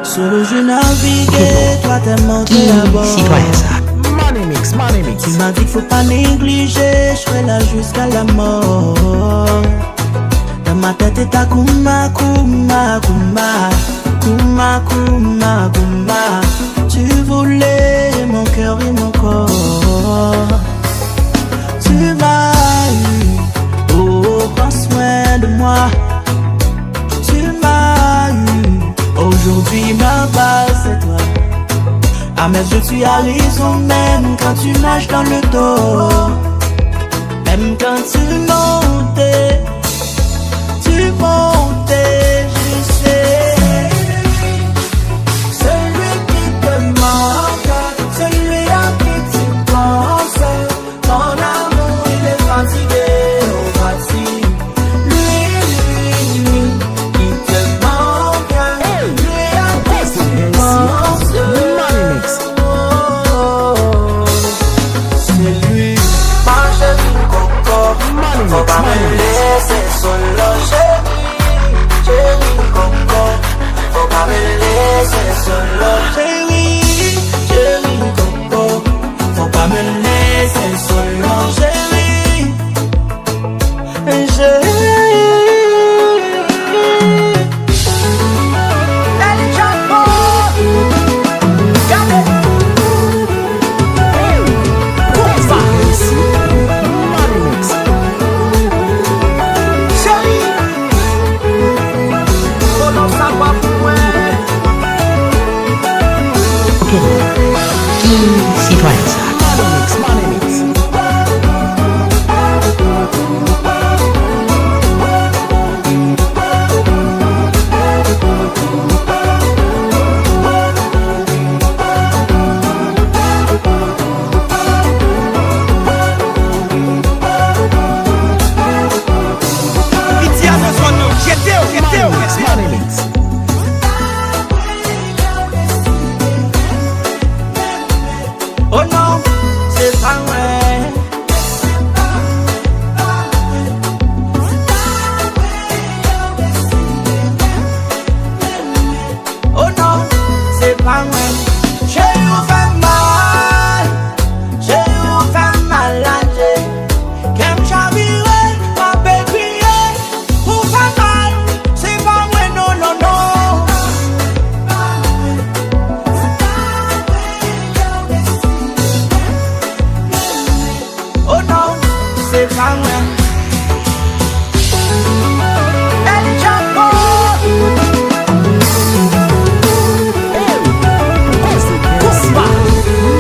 Seul je naviguais, toi t'es monté à bord. Citoyen ça. Money mix. Tu m'as dit qu'il faut pas négliger, je serai là jusqu'à la mort. Dans ma tête est ta kuma. Tu voulais mon cœur et mon corps. Tu m'as eu, oh prends soin de moi. Tu m'as eu, aujourd'hui ma base c'est toi. Ah mais je suis à raison même quand tu nages dans le dos. Même quand tu montais, je sais. Celui qui te manque, celui à qui tu penses. Mon amour il est fatigué, oh fatigue. Lui, il te manque, lui à qui tu penses. C'est lui, mange du coco. Faut pas me laisser solo, chérie coco. Faut pas me laisser solo, chérie coco. Faut pas me laisser solo, chérie. Citoyen ça. Money mix. Oh non, c'est pas vrai. Oh non, c'est pas vrai. J'ai eu fait mal à Dieu. Qu'aime chavirer, ma bébé, ou fait mal, c'est pas vrai, non. Oh non, c'est pas vrai. El Chapo. Konpa.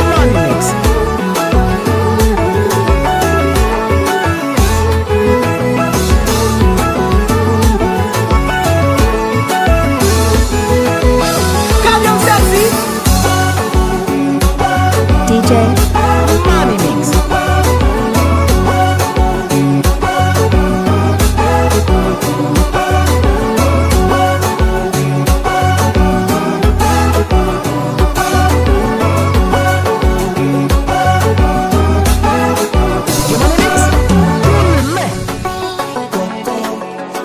Money mix. Camion sexy. DJ Money mix.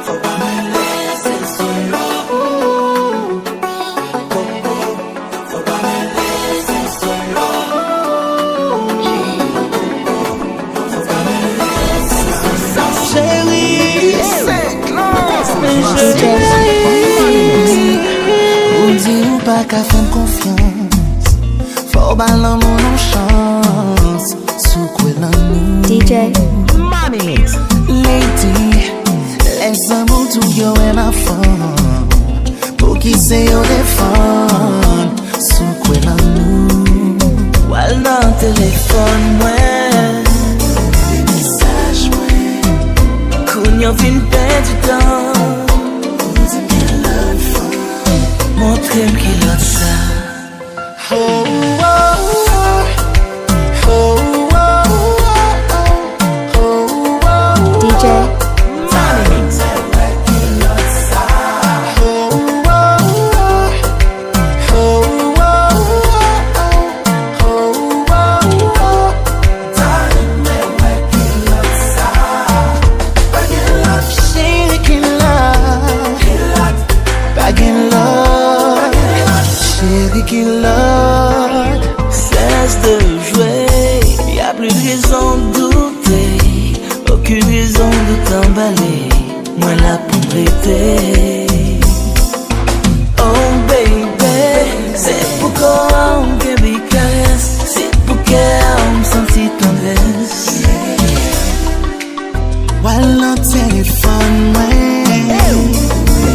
Faut pas me laisser solo. Faut pas me laisser solo. Faut pas me laisser solo. Chérie, ou dit ou pas qu'à faire confiance. Faut ballon mon chance. Sous quoi nous DJ Money mix. Lady, laisse un mot tout yo en enfant. Pour qui c'est yo défendre. Sous quoi nous Wal dans téléphone, ouais. des messages, ouais. Koun yo fin perd du temps. Ou dit qu'elle a le fun. Montre-moi qui l'autre ça. Oh, oh, oh, oh, oh, oh, oh, oh. DJ Ma emballé, moi la pour prêter. Oh baby, c'est pourquoi on peut me caresse, c'est pourquoi on me sentit tendresse. While on téléphone,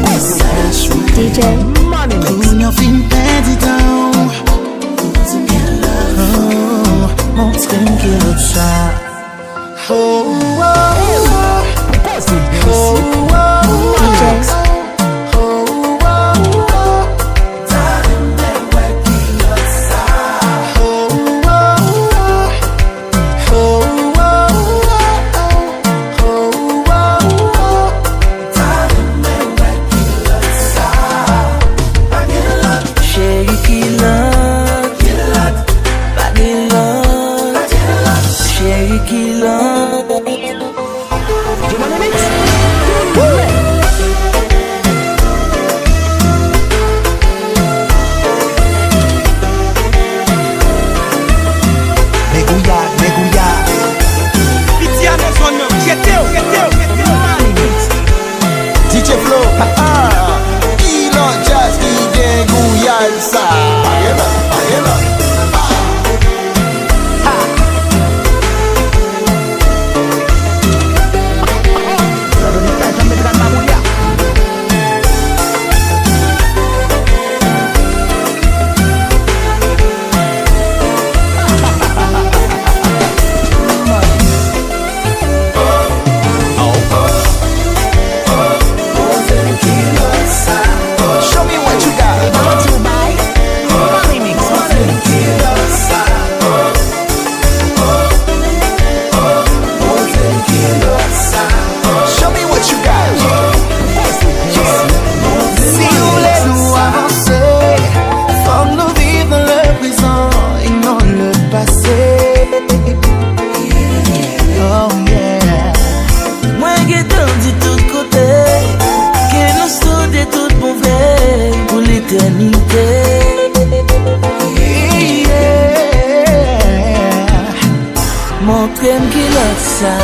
message DJ Money Mix. when you're feeling bad down. Oh, montre-moi qu'il y a ça. Oh, oh, oh, oh, oh. Montre-moi qu'il a ça.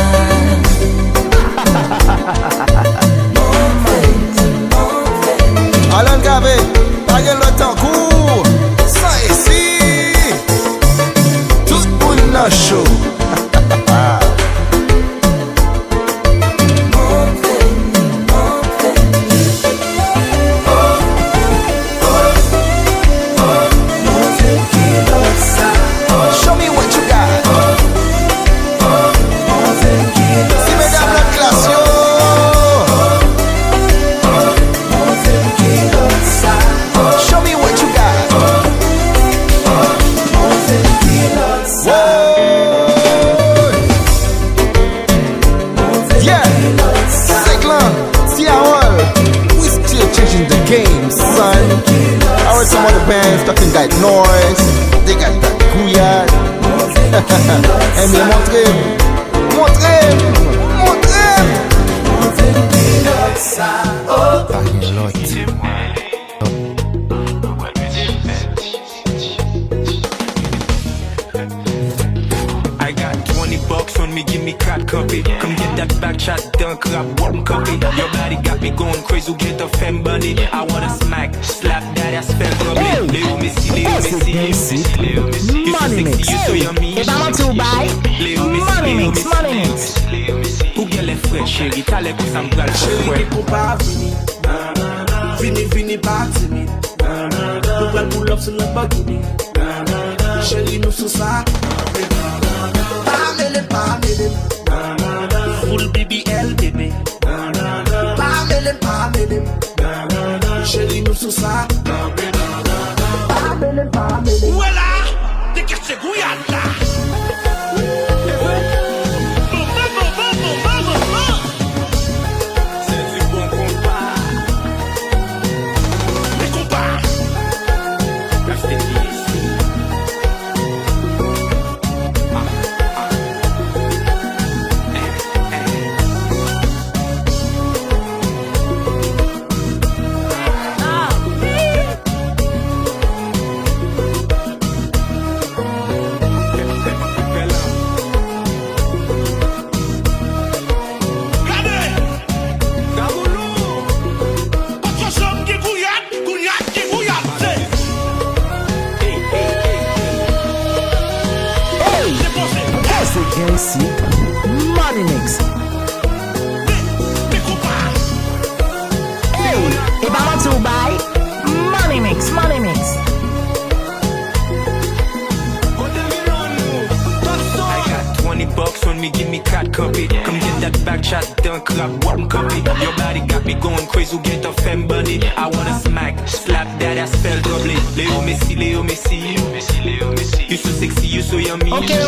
Alan Gavé, pas le temps court. Ça ici, tout le monde a chaud. Some other bands talking that noise, they got that couillard. Et mais I got $20 on me, give me crack copy. Come get that back shot, dunk crap, one copy. Your body got me going crazy, get a femme bunny. I wanna smack, slap that ass femme probably. Léo Messi, Léo Messi, Léo Messi. You so sexy, you so yummy. Money Mix, Money Mix. Ou bien les frères chérie, t'as les coups, ça me brûle. Chérie, qu'on pas vini, pas timide. Nous prenons pour l'offre sur le buggy. Chérie, nous sous ça. Pamele, full BBL bébé. Pamele, chérie nous sous ça. Pamele. Voilà, t'es caché gouillade là. C'est du bon compas. Les compas. Restez ici. shot, dunk up, one copy. Your body got me going crazy, get a femme bunny. I wanna smack, slap that ass fell doubly. Léo Messi, Léo Messi. You so sexy, you so yummy. Okay.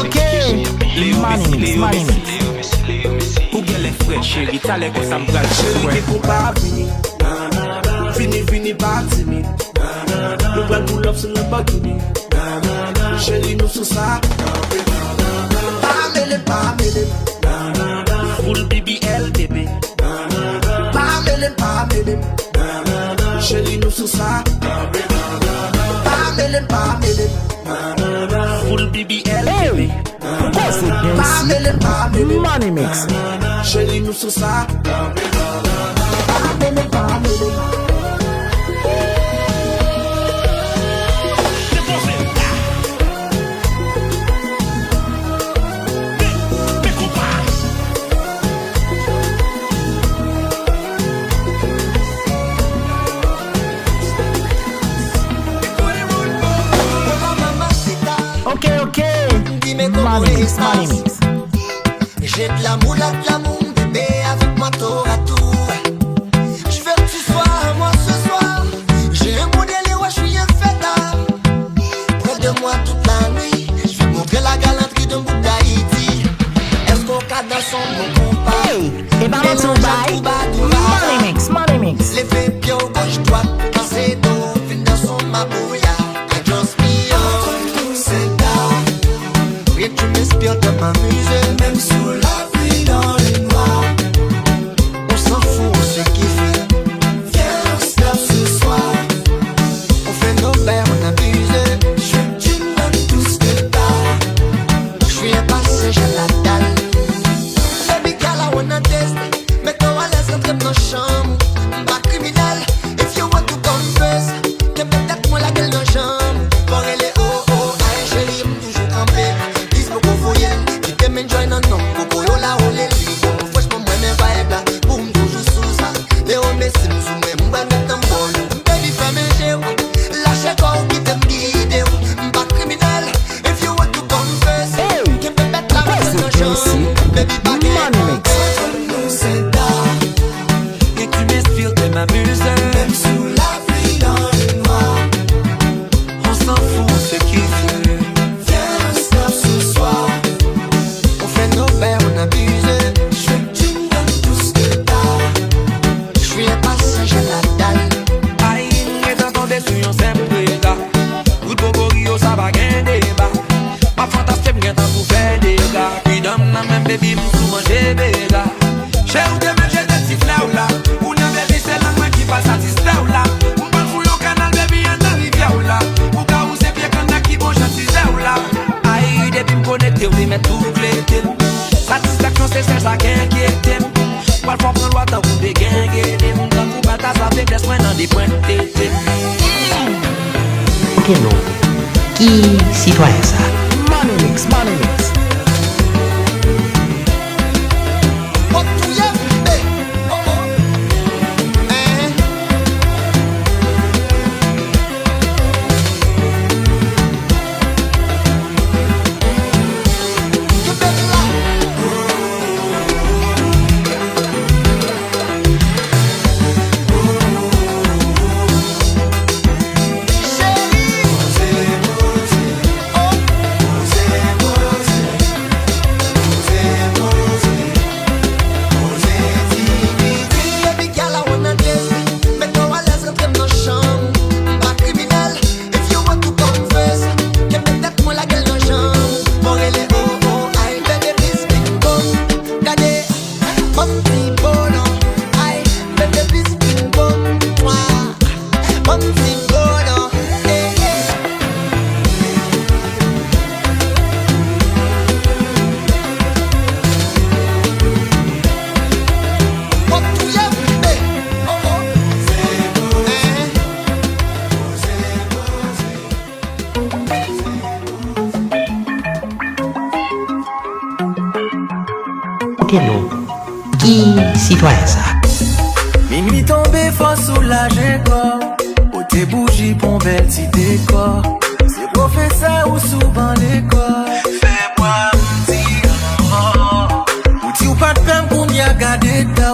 Léo Money Messi, mix, Léo money Messi. mix. Ou bien les frères chérie, t'as l'air comme ça me brûle. Chérie, t'es pas fini. Fini, pas timide. Nous prenons pour l'offre sur le bikini. Chérie, nous sous ça. Pas mêlé. Full BBL, bébé. Pas mêlé. Chérie, nous sous ça. Pas mêlé. Full BBL, bébé. Pas mêlé. Money mix. Chérie, nous sous ça. Pas mêlé. Okay. Money mix. J'ai de l'amour, bébé, avec moi tour à tour. Je veux que tu sois à moi ce soir. J'ai un modèle et ouais, je suis un fêtard. Près de moi toute la nuit. Je vais montrer la galanterie d'un bout d'Haïti. Est-ce qu'on cadre dans son bon compas? Et par le tout money mix. Les fait pied au gauche droite. Quand c'est dos, fin dans son mabouya. I just be on, c'est down. Rien que tu m'inspires de m'amuser. Même sous la pluie dans les noirs. On s'en fout, on se kiffe. Viens, on se tape ce soir. On fait nos verres, on abuse. Je veux que tu me donnes tout ce que t'as. Je suis un passé, j'ai la dalle. Baby girl, I wanna test. Mets-toi à l'aise, rentre dans la chambre. Pas criminel, if you want to confess. Que peut-être moi la gueule dans la chambre. Pour elle est oh, aïe chérie, toujours campé. Dis beaucoup voyelle, qui t'aime enjoy non. Beaucoup yo la ou les livres. Franchement, moi mes vibes là, pour me toujours sous ça. Léo Messi, nous sous mes m'ba mettre en bol. Baby, fais mes géos, lâche corps qui t'aime guider. Pas criminel, if you want to confess. Que peut-être la gueule dans la chambre. Baby, pas Money mix. nous c'est tard. Et tu m'inspires de m'amuser. Même sous la pluie dans le noir. On s'en fout, on se kiffe. Viens, on se tape ce soir. On fait nos verres, on abuse. Je veux que tu me donnes tout ce que t'as. Je suis un passage, j'ai la dalle. Aïe, mais t'entendais sur un simple gars. Tout boborio, ça va gagner débat. Pas fantastique, mais t'as tout fait des gars. Puis d'homme, même baby, m'sou manger béga. Chez ou te mets, j'ai des petits fleurs là. Ou n'a baby, c'est la main qui passe à disteur là. M'pas fouille au canal, baby, y'en a rivière là. Ou ka ou c'est bien qu'on a qui bon chantiseur là. Aïe, depuis m'connecter, ou les mettre tout clété. Satisfaction, c'est ça qui inquiète. Parfois, prendre l'ouate, ou des gangues. M'pas coup bata, ça fait des soins dans des points tétés. Ok, non. Qui citoyen ça? Money mix. Oh, tu y es, hey, oh. Que belle là. Baby girl, I wanna dance. Mets-toi à l'aise, rentre dans la chambre. Pas criminel, if you want to confess. Que peut-être moi la gueule dans la chambre. Pour elle est oh, aïe, baby, please, bing bong. Gardez, mon petit bonhomme. Aïe, baby, please, bing bong. Mon petit bonhomme. Oh, tu y es, hey, oh. Ok, non. Qui citoyen ça? Minuit tombé, faut soulager corps. Ou tes bougies pour bel petit décor. C'est professeur ou souvent l'école. Fais-moi me dire, ou ti ou pas de peine pour m'y regarder.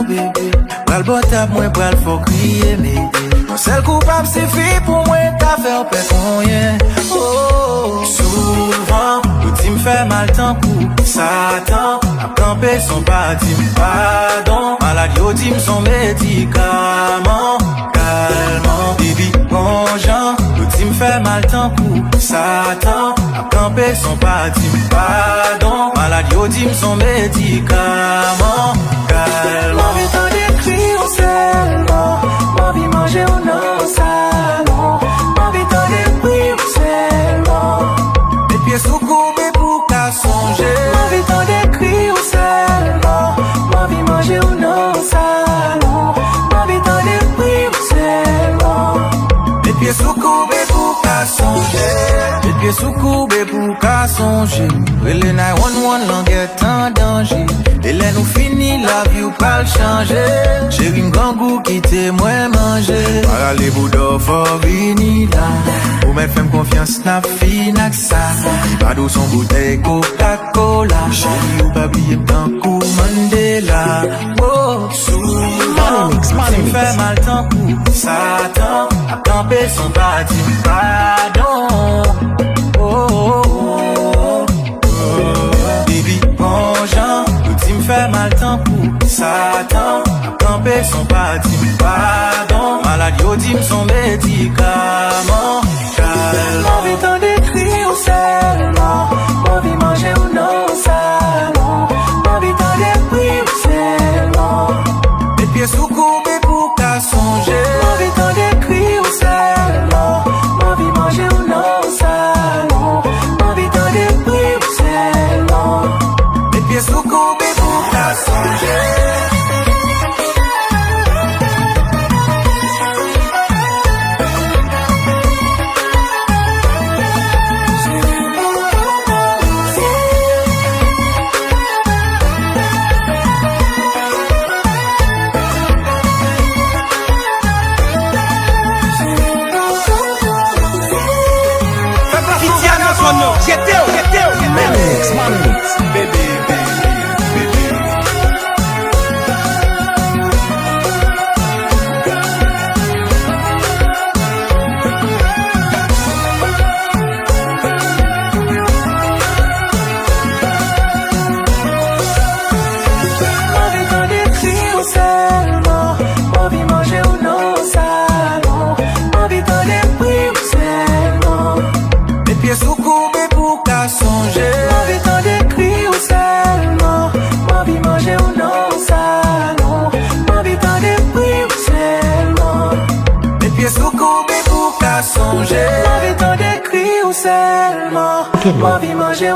bébé. Pral botap, moi pral faut crier, mais mon seul coupable c'est fait pour moi, t'as fait perdre rien. Oh, souvent, tout me fait mal tant coup, Satan, a campé son parti, pardon. Maladie au team son médicament, calmant, baby, bon genre. Tout me fait mal tant coup, Satan, a campé son parti, pardon. Maladie au team son médicament, calmant. M'envie t'en décrire au seulement, m'envie manger au non salon, m'envie t'en décrire au seulement. Les pieds sous courbés pour qu'à songer. M'envie t'en décrire au seulement, m'envie manger au non salon, m'envie t'en décrire au seulement. Les pieds sous courbés pour qu'à songer. Les pieds sous courbés pour qu'à songer. Et les 911 l'en guette en danger. Et là nous fini la vie ou pas le changer. Chérie m'gangou qui t'est moins manger. Para les bouddhas faut venir là. Ou mettre femme confiance n'a fini que ça. Pas d'où son bouteille Coca-Cola. Chérie ou pas oublier tant coup Mandela. Oh, souvent tu me fais mal tant coup Satan a campé son parti, pardon. Oh, oh, oh, oh. Baby, bon genre, tout me fait mal tant coup Satan a campé son parti, pardon. Maladie au team son médicament, calme. M'envie t'en décrire au seulement, m'envie manger ou non au salon, m'envie t'en décrire au seulement. Les pieds sous courbés pour qu'à songer. M'envie t'en décrire au seulement, m'envie manger ou non au salon, m'envie t'en décrire au seulement. Les pieds sous courbés pour qu'à songer. M'envie manger